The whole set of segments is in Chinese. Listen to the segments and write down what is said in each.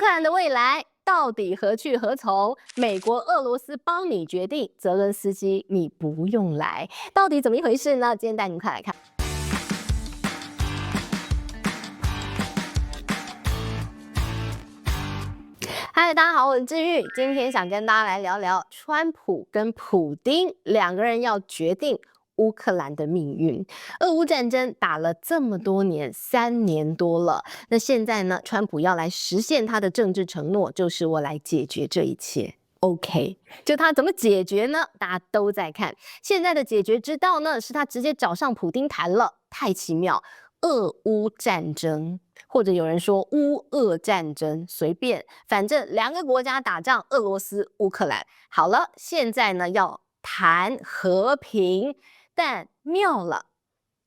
兰的未来到底何去何从？美国、俄罗斯帮你决定，泽伦斯基你不用来，到底怎么一回事呢？今天带您快来看。嗨，大家好，我是志玉，今天想跟大家来聊聊川普跟普丁两个人要决定乌克兰的命运。俄乌战争打了这么多年，3年多了。那现在呢，川普要来实现他的政治承诺，就是我来解决这一切。OK， 就他怎么解决呢？大家都在看。现在的解决之道呢，是他直接找上普丁谈了，太奇妙。俄乌战争，或者有人说乌俄战争，随便，反正两个国家打仗，俄罗斯、乌克兰。好了，现在呢要谈和平，但妙了，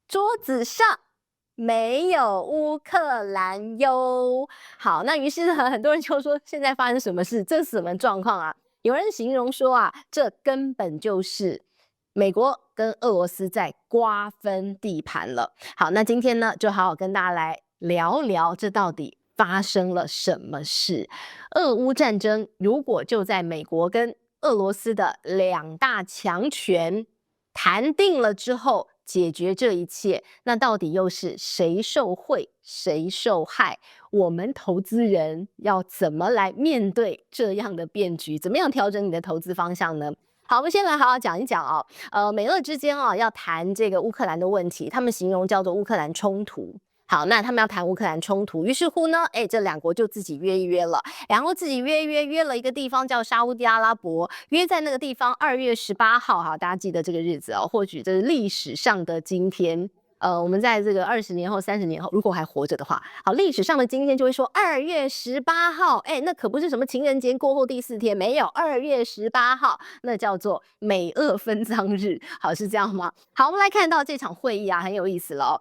桌子上没有乌克兰哟。好，那于是呢，很多人就说现在发生什么事？这是什么状况啊？有人形容说啊，这根本就是美国跟俄罗斯在瓜分地盘了。好，那今天呢，就好好跟大家来聊聊，这到底发生了什么事？俄乌战争如果就在美国跟俄罗斯的两大强权谈定了之后解决这一切，那到底又是谁受贿，谁受害？我们投资人要怎么来面对这样的变局？怎么样调整你的投资方向呢？好，我们先来好好讲一讲美俄之间要谈这个乌克兰的问题，他们形容叫做乌克兰冲突。好，那他们要谈乌克兰冲突，于是乎呢，这两国就自己约一约了，然后自己约了一个地方叫沙烏地阿拉伯，约在那个地方2月18号，哈，大家记得这个日子哦，或许这是历史上的今天。我们在这个20年后、30年后，如果还活着的话，好，历史上的今天就会说2月18号，那可不是什么情人节过后第4天，没有，2月18号，那叫做美俄分赃日，好，是这样吗？好，我们来看到这场会议啊，很有意思了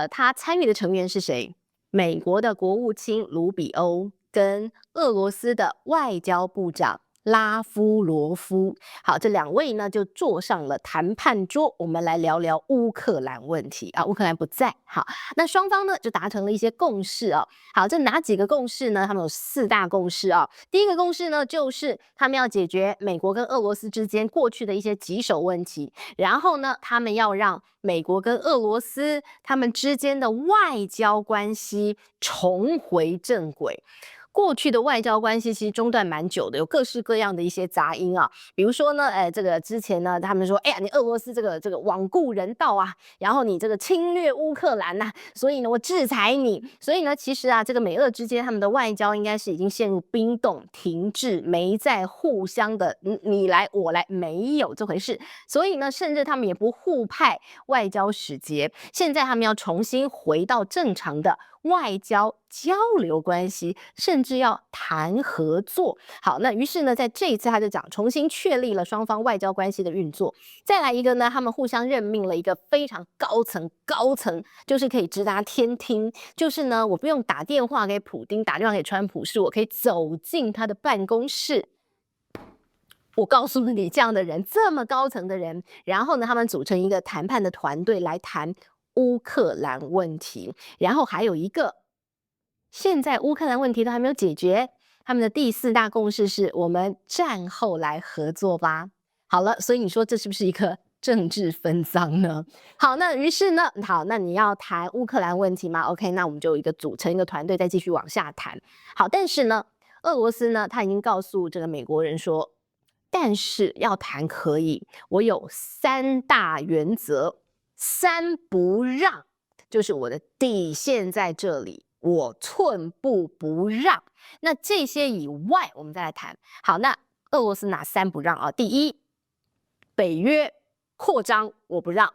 他参与的成员是谁？美国的国务卿卢比欧跟俄罗斯的外交部长拉夫罗夫，好，这两位呢就坐上了谈判桌，我们来聊聊乌克兰问题啊。乌克兰不在，好，那双方呢就达成了一些共识啊。好，这哪几个共识呢？他们有4大共识啊。第一个共识呢，就是他们要解决美国跟俄罗斯之间过去的一些棘手问题，然后呢，他们要让美国跟俄罗斯他们之间的外交关系重回正轨。过去的外交关系其实中断蛮久的，有各式各样的一些杂音啊，比如说呢，这个之前呢，他们说，哎呀，你俄罗斯这个罔顾人道啊，然后你这个侵略乌克兰呐，所以呢，我制裁你。所以呢，其实啊，这个美俄之间他们的外交应该是已经陷入冰冻停滞，没在互相的你来我来，没有这回事。所以呢，甚至他们也不互派外交使节，现在他们要重新回到正常的外交交流关系，甚至要谈合作。好，那于是呢，在这一次他就讲重新确立了双方外交关系的运作。再来一个呢，他们互相任命了一个非常高层，就是可以直达天听，就是呢，我不用打电话给普丁，打电话给川普，是我可以走进他的办公室。我告诉你，这样的人，这么高层的人，然后呢，他们组成一个谈判的团队来谈乌克兰问题，然后还有一个，现在乌克兰问题都还没有解决，他们的第4大共识是我们战后来合作吧。好了，所以你说这是不是一个政治分赃呢？好，那于是呢，好，那你要谈乌克兰问题吗 ？OK， 那我们就组成一个团队，再继续往下谈。好，但是呢，俄罗斯呢，他已经告诉这个美国人说，但是要谈可以，我有3大原则，3不让，就是我的底线在这里，我寸步不让。那这些以外，我们再来谈。好，那俄罗斯哪3不让啊？第一，北约扩张我不让。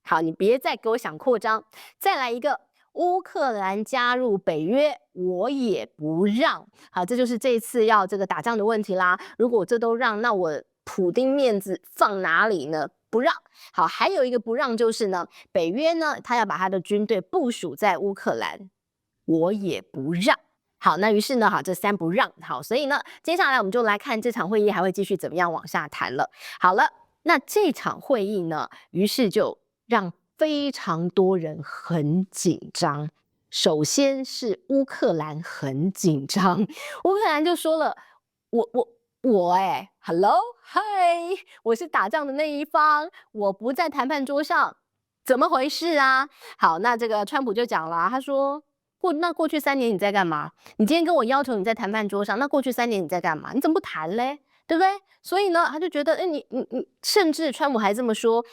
好，你别再给我想扩张。再来一个，乌克兰加入北约，我也不让。好，这就是这一次要这个打仗的问题啦。如果这都让，那我普丁面子放哪里呢？不让。好，还有一个不让就是呢，北约呢，他要把他的军队部署在乌克兰，我也不让。好，那于是呢，好，这3不让。好，所以呢，接下来我们就来看这场会议还会继续怎么样往下谈了。好了，那这场会议呢，于是就让非常多人很紧张。首先是乌克兰很紧张，乌克兰就说了，hello， 嗨，我是打仗的那一方，我不在谈判桌上，怎么回事啊？好，那这个川普就讲了，他说那过去3年你在干嘛？你今天跟我要求你在谈判桌上，那过去3年你在干嘛？你怎么不谈嘞？对不对？所以呢，他就觉得，你，甚至川普还这么说，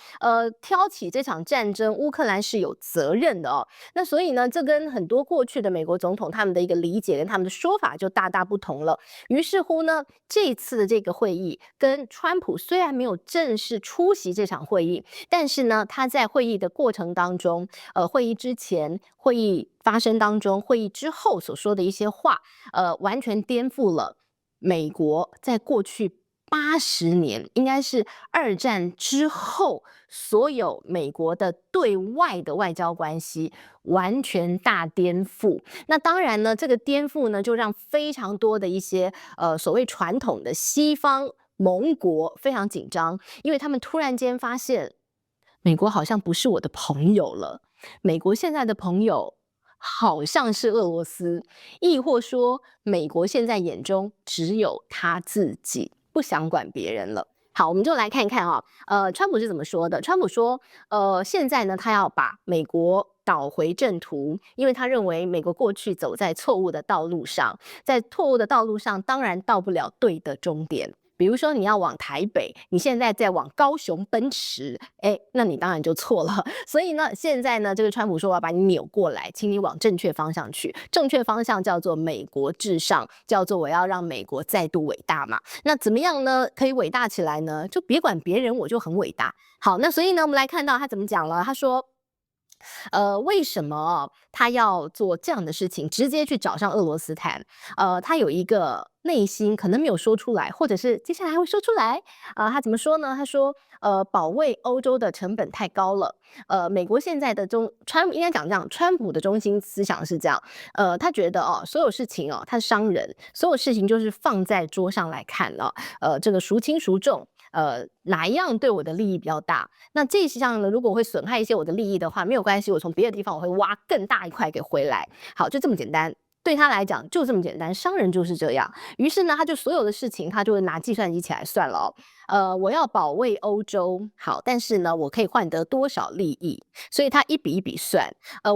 挑起这场战争，乌克兰是有责任的哦。那所以呢，这跟很多过去的美国总统他们的一个理解跟他们的说法就大大不同了。于是乎呢，这次的这个会议跟川普虽然没有正式出席这场会议，但是呢，他在会议的过程当中，会议之前、会议发生当中、会议之后所说的一些话，完全颠覆了美国在过去80年，应该是2战之后，所有美国的对外的外交关系完全大颠覆。那当然呢，这个颠覆呢，就让非常多的一些所谓传统的西方盟国非常紧张，因为他们突然间发现，美国好像不是我的朋友了，美国现在的朋友好像是俄罗斯，亦或说美国现在眼中只有他自己，不想管别人了。好，我们就来看一看啊，川普是怎么说的？川普说，现在呢，他要把美国导回正途，因为他认为美国过去走在错误的道路上，在错误的道路上，当然到不了对的终点。比如说你要往台北，你现在在往高雄奔驰，那你当然就错了。所以呢，现在呢，这个川普说我要把你扭过来，请你往正确方向去。正确方向叫做美国至上，叫做我要让美国再度伟大嘛。那怎么样呢？可以伟大起来呢？就别管别人，我就很伟大。好，那所以呢，我们来看到他怎么讲了。他说，为什么他要做这样的事情，直接去找上俄罗斯谈？他有一个内心可能没有说出来，或者是接下来还会说出来。他怎么说呢？他说，保卫欧洲的成本太高了。美国现在的应该讲这样，川普的中心思想是这样。他觉得所有事情他是商人，所有事情就是放在桌上来看了。这个孰轻孰重。哪一样对我的利益比较大？那这项呢，如果会损害一些我的利益的话，没有关系，我从别的地方我会挖更大一块给回来。好，就这么简单。对他来讲就这么简单，商人就是这样。于是呢，他就所有的事情，他就会拿计算机起来算了我要保卫欧洲，好，但是呢，我可以换得多少利益？所以他一笔一笔算。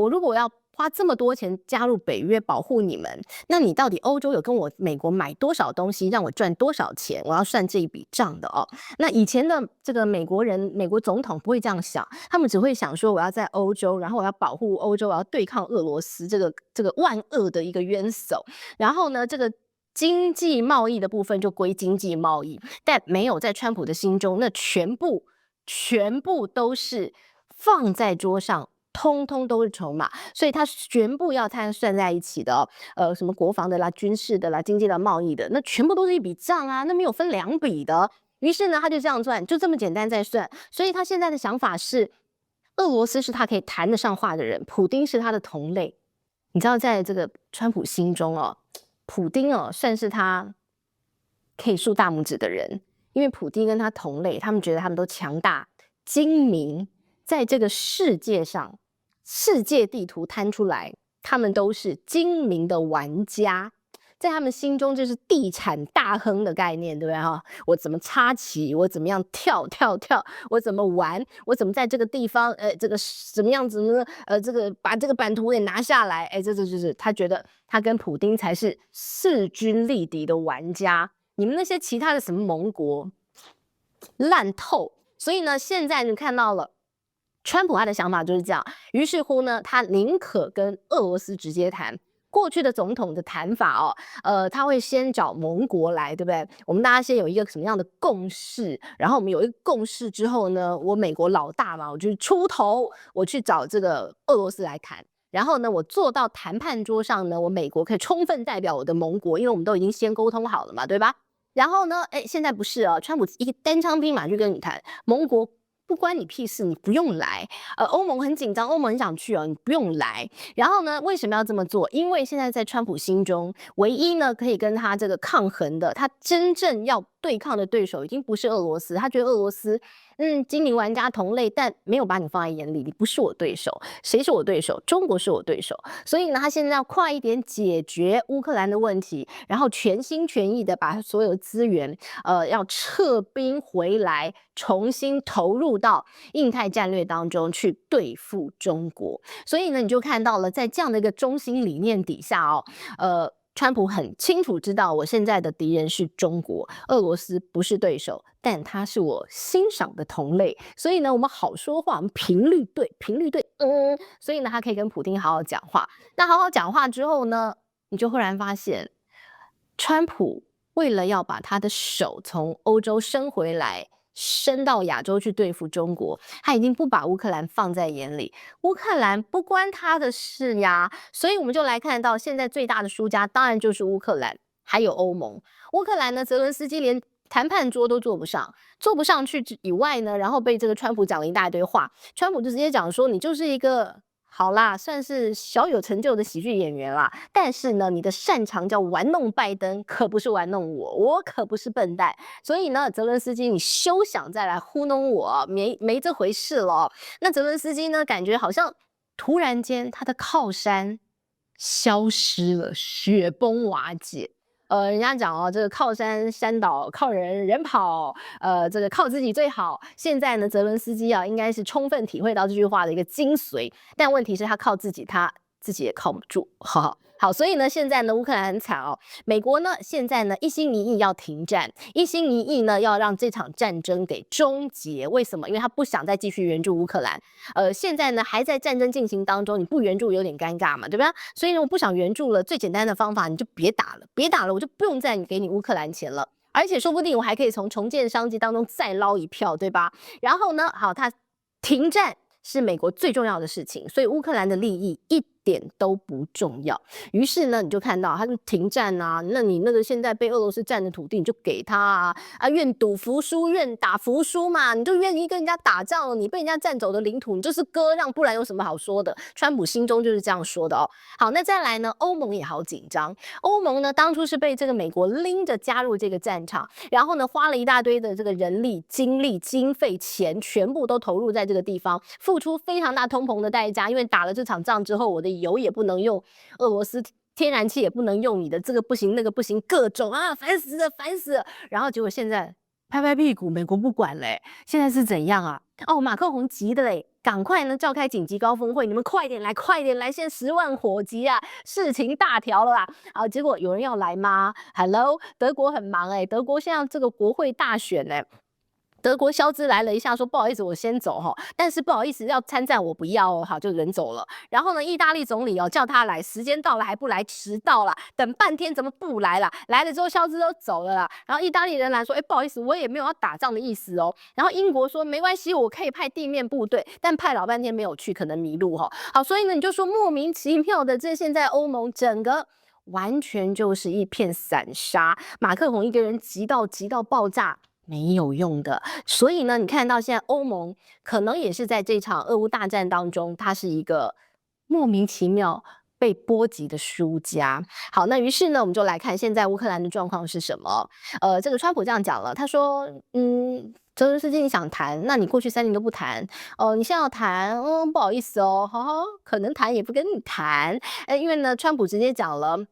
如果我要花这么多钱加入北约保护你们，那你到底欧洲有跟我美国买多少东西，让我赚多少钱？我要算这一笔账的那以前的这个美国总统不会这样想，他们只会想说我要在欧洲，然后我要保护欧洲，我要对抗俄罗斯这个万恶的一个冤手。然后呢，这个经济贸易的部分就归经济贸易，但没有在川普的心中，那全部都是放在桌上。通通都是筹码，所以他全部要算在一起的什么国防的啦、军事的啦、经济的、贸易的，那全部都是一笔账啊，那没有分2笔的。于是呢，他就这样算，就这么简单在算。所以他现在的想法是，俄罗斯是他可以谈得上话的人，普丁是他的同类。你知道，在这个川普心中普丁算是他可以竖大拇指的人，因为普丁跟他同类，他们觉得他们都强大、精明，在这个世界上。世界地图摊出来，他们都是精明的玩家，在他们心中就是地产大亨的概念，对不对我怎么插旗，我怎么样跳，我怎么玩，我怎么在这个地方，这个怎么样子呢？这个把这个版图给拿下来，这就是他觉得他跟普丁才是势均力敌的玩家，你们那些其他的什么盟国烂透。所以呢，现在你看到了。川普他的想法就是这样，于是乎呢，他宁可跟俄罗斯直接谈。过去的总统的谈法他会先找盟国来，对不对？我们大家先有一个什么样的共识，然后我们有一个共识之后呢，我美国老大嘛，我就出头，我去找这个俄罗斯来谈。然后呢，我坐到谈判桌上呢，我美国可以充分代表我的盟国，因为我们都已经先沟通好了嘛，对吧？然后呢，现在不是川普一个单枪匹马去跟你谈，盟国。不关你屁事，你不用来。欧盟很紧张，欧盟很想去你不用来。然后呢，为什么要这么做？因为现在在川普心中，唯一呢可以跟他这个抗衡的，他真正要对抗的对手已经不是俄罗斯，他觉得俄罗斯，精灵玩家同类，但没有把你放在眼里，你不是我对手。谁是我对手？中国是我对手。所以呢，他现在要快一点解决乌克兰的问题，然后全心全意的把所有的资源，要撤兵回来，重新投入到印太战略当中去对付中国。所以呢，你就看到了，在这样的一个中心理念底下哦，川普很清楚知道，我现在的敌人是中国，俄罗斯不是对手，但他是我欣赏的同类。所以呢，我们好说话，我们频率对，频率对，所以呢，他可以跟普丁好好讲话。那好好讲话之后呢，你就忽然发现，川普为了要把他的手从欧洲伸回来，伸到亚洲去对付中国，他已经不把乌克兰放在眼里，乌克兰不关他的事呀。所以我们就来看到，现在最大的输家当然就是乌克兰，还有欧盟。乌克兰呢，泽伦斯基连谈判桌都坐不上，坐不上去以外呢，然后被这个川普讲了一大堆话，川普就直接讲说，你就是一个。好啦，算是小有成就的喜剧演员啦。但是呢，你的擅长叫玩弄拜登，可不是玩弄我，我可不是笨蛋。所以呢，泽伦斯基，你休想再来糊弄我，没这回事了。那泽伦斯基呢，感觉好像突然间他的靠山消失了，雪崩瓦解。人家讲哦，这个靠山山倒，靠人人跑，这个靠自己最好。现在呢，泽伦斯基啊，应该是充分体会到这句话的一个精髓。但问题是，他靠自己，他自己也靠不住。好，所以呢，现在呢，乌克兰很惨哦。美国呢，现在呢，一心一意要停战，一心一意呢，要让这场战争给终结。为什么？因为他不想再继续援助乌克兰。现在呢，还在战争进行当中，你不援助有点尴尬嘛，对吧？所以呢，我不想援助了，最简单的方法，你就别打了，别打了，我就不用再给你乌克兰钱了。而且说不定我还可以从重建商机当中再捞一票，对吧？然后呢，好，他停战是美国最重要的事情，所以乌克兰的利益一点都不重要。于是呢，你就看到他就停战啊，那你那个现在被俄罗斯占的土地，你就给他啊，愿赌服输，愿打服输嘛，你就愿意跟人家打仗了，你被人家占走的领土，你就是割让，不然有什么好说的？川普心中就是这样说的哦。好，那再来呢，欧盟也好紧张。欧盟呢，当初是被这个美国拎着加入这个战场，然后呢，花了一大堆的这个人力、精力、经费、钱，全部都投入在这个地方，付出非常大通膨的代价。因为打了这场仗之后，我的油也不能用，俄罗斯天然气也不能用，你的这个不行，那个不行，各种啊，烦死了，烦死了。然后结果现在拍拍屁股，美国不管嘞，现在是怎样啊？哦，马克宏急的嘞，赶快呢召开紧急高峰会，你们快点来，快点来，现在10万火急啊，事情大条了啦！啊，结果有人要来吗 ？Hello，德国很忙德国现在这个国会大选德国肖兹来了一下，说不好意思，我先走哈，但是不好意思要参战，我不要哦，好就人走了。然后呢，意大利总理叫他来，时间到了还不来，迟到了，等半天怎么不来了？来了之后肖兹都走了啦。然后意大利人来说，不好意思，我也没有要打仗的意思哦。然后英国说没关系，我可以派地面部队，但派老半天没有去，可能迷路哈。好，所以呢，你就说莫名其妙的，这现在欧盟整个。完全就是一片散沙，马克宏一个人急到爆炸，没有用的。所以呢，你看到现在欧盟可能也是在这场俄乌大战当中，它是一个莫名其妙被波及的输家。好，那于是呢，我们就来看现在乌克兰的状况是什么。这个川普这样讲了，他说，泽伦斯基你想谈，那你过去3年都不谈，你现在要谈，不好意思哦，可能谈也不跟你谈，因为呢，川普直接讲了。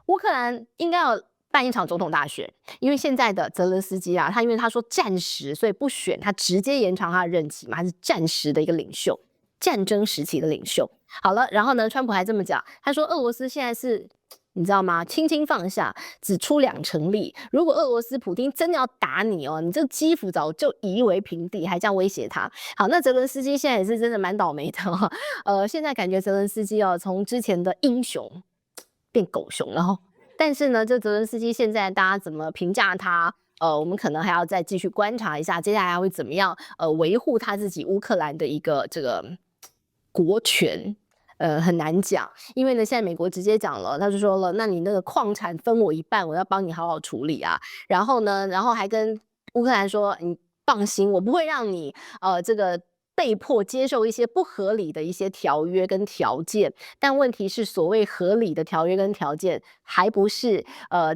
乌克兰应该要办一场总统大选，因为现在的泽伦斯基他因为他说战时，所以不选，他直接延长他的任期嘛，他是战时的一个领袖，战争时期的领袖。好了，然后呢，川普还这么讲，他说俄罗斯现在是。你知道吗？轻轻放下，只出2成力。如果俄罗斯普丁真的要打你哦，你这基辅早就夷为平地，还这样威胁他。好，那泽伦斯基现在也是真的蛮倒霉的现在感觉泽伦斯基从之前的英雄变狗熊了但是呢，这泽伦斯基现在大家怎么评价他？我们可能还要再继续观察一下，接下来会怎么样维护他自己乌克兰的一个这个国权。很难讲，因为呢，现在美国直接讲了，他就说了，那你那个矿产分我一半，我要帮你好好处理啊。然后呢，然后还跟乌克兰说，你放心，我不会让你这个被迫接受一些不合理的一些条约跟条件，但问题是，所谓合理的条约跟条件，还不是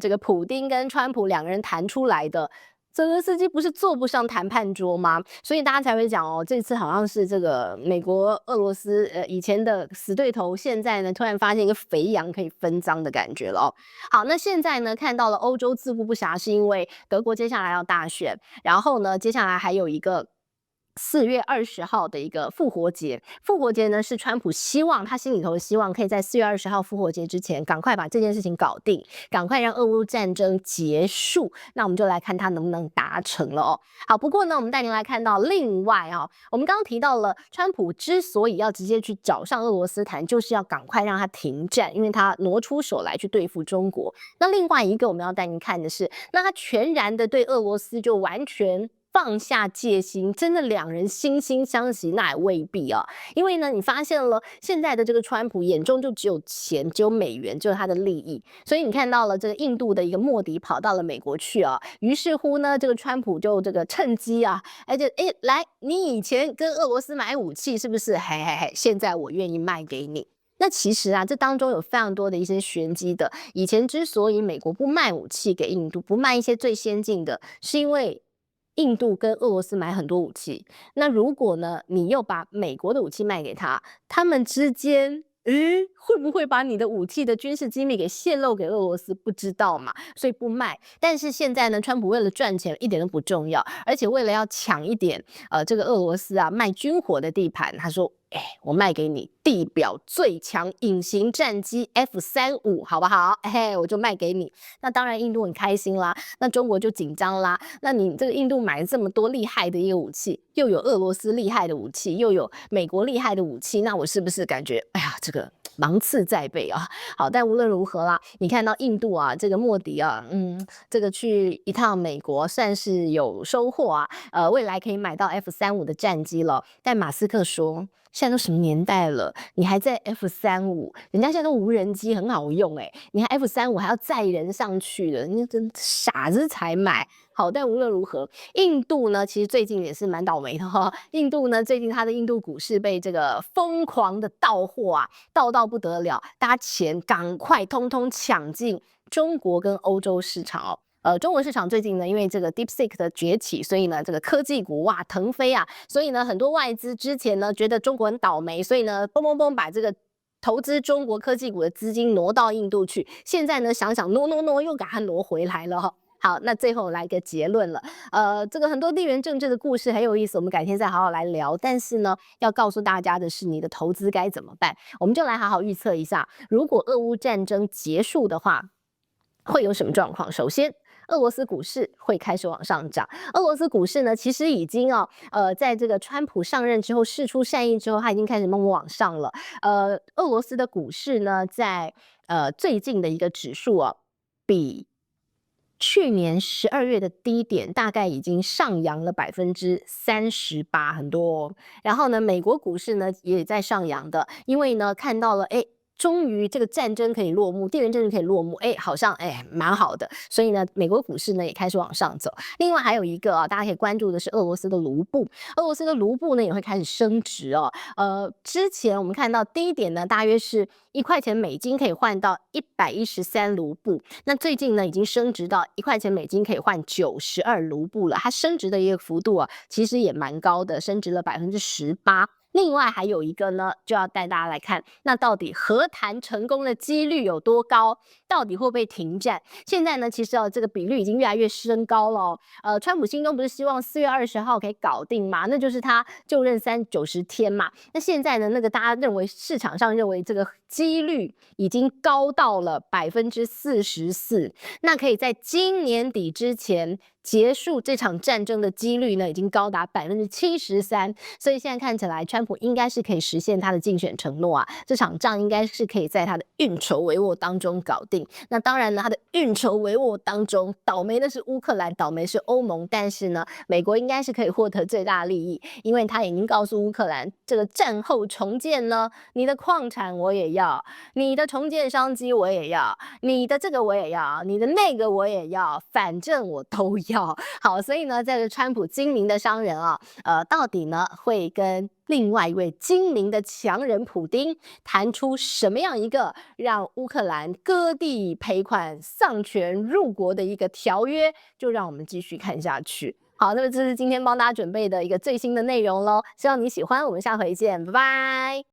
这个普丁跟川普两个人谈出来的。泽连斯基不是坐不上谈判桌吗？所以大家才会讲哦，这次好像是这个美国、俄罗斯以前的死对头，现在呢突然发现一个肥羊可以分赃的感觉了哦。好，那现在呢看到了欧洲自顾不暇，是因为德国接下来要大选，然后呢接下来还有一个4月20号的一个复活节，复活节呢是川普希望他心里头希望可以在4月20号复活节之前赶快把这件事情搞定，赶快让俄乌战争结束。那我们就来看他能不能达成了哦。好，不过呢，我们带您来看到另外啊，我们刚刚提到了川普之所以要直接去找上俄罗斯谈，就是要赶快让他停战，因为他挪出手来去对付中国。那另外一个我们要带您看的是，那他全然的对俄罗斯就完全放下戒心，真的两人惺惺相惜，那也未必啊。因为呢，你发现了现在的这个川普眼中就只有钱，只有美元，只有他的利益。所以你看到了这个印度的一个莫迪跑到了美国去啊，于是乎呢，这个川普就这个趁机啊，来，你以前跟俄罗斯买武器是不是？嘿嘿嘿，现在我愿意卖给你。那其实啊，这当中有非常多的一些玄机的。以前之所以美国不卖武器给印度，不卖一些最先进的，是因为印度跟俄罗斯买很多武器，那如果呢，你又把美国的武器卖给他，他们之间，会不会把你的武器的军事机密给泄露给俄罗斯？不知道嘛，所以不卖。但是现在呢，川普为了赚钱一点都不重要，而且为了要抢一点这个俄罗斯啊卖军火的地盘，他说。我卖给你地表最强隐形战机 F-35，好不好？我就卖给你。那当然，印度很开心啦，那中国就紧张啦。那你这个印度买了这么多厉害的一个武器，又有俄罗斯厉害的武器，又有美国厉害的武器，那我是不是感觉，哎呀，这个芒刺在背啊？好，但无论如何啦，你看到印度啊，这个莫迪啊，这个去一趟美国算是有收获啊，未来可以买到 F-35的战机了。但马斯克说。现在都什么年代了，你还在 F-35，人家现在都无人机很好用你还 F-35还要载人上去的，你真傻子才买。好，但无论如何，印度呢，其实最近也是蛮倒霉的哈。印度呢，最近它的印度股市被这个疯狂的到货啊，到不得了，大家钱赶快通通抢进中国跟欧洲市场哦。中国市场最近呢，因为这个 DeepSeek 的崛起，所以呢，这个科技股哇腾飞啊，所以呢，很多外资之前呢觉得中国很倒霉，所以呢，嘣嘣嘣把这个投资中国科技股的资金挪到印度去，现在呢想想挪又给它挪回来了哈。好，那最后来一个结论了。这个很多地缘政治的故事很有意思，我们改天再好好来聊。但是呢，要告诉大家的是，你的投资该怎么办？我们就来好好预测一下，如果俄乌战争结束的话，会有什么状况？首先。俄罗斯股市会开始往上涨。俄罗斯股市呢，其实已经在这个川普上任之后释出善意之后，它已经开始慢慢往上了。俄罗斯的股市呢，在最近的一个指数比去年12月的低点大概已经上扬了38%，很多哦。然后呢，美国股市呢也在上扬的，因为呢看到了终于这个战争可以落幕，地缘政治可以落幕，好像蛮好的，所以呢，美国股市呢也开始往上走。另外还有一个大家可以关注的是俄罗斯的卢布，俄罗斯的卢布呢也会开始升值哦。之前我们看到低点呢大约是1块钱美金可以换到113卢布，那最近呢已经升值到1块钱美金可以换92卢布了，它升值的一个幅度其实也蛮高的，升值了18%。另外还有一个呢，就要带大家来看，那到底和谈成功的几率有多高？到底会不会停战？现在呢，其实这个比率已经越来越升高了川普心中不是希望4月20号可以搞定嘛？那就是他就任90天嘛。那现在呢，那个大家认为市场上认为这个几率已经高到了44%，那可以在今年底之前结束这场战争的几率呢，已经高达73%。所以现在看起来，川普应该是可以实现他的竞选承诺这场仗应该是可以在他的运筹帷幄当中搞定。那当然呢，他的运筹帷幄当中，倒霉的是乌克兰，倒霉是欧盟，但是呢，美国应该是可以获得最大利益，因为他已经告诉乌克兰，这个战后重建呢，你的矿产我也要，你的重建商机我也要，你的这个我也要，你的那个我也要，反正我都要。要。好，所以呢，这个川普精明的商人啊，到底呢会跟另外一位精明的强人普丁谈出什么样一个让乌克兰割地赔款、丧权入国的一个条约？就让我们继续看下去。好，那么这是今天帮大家准备的一个最新的内容喽，希望你喜欢，我们下回见，拜拜。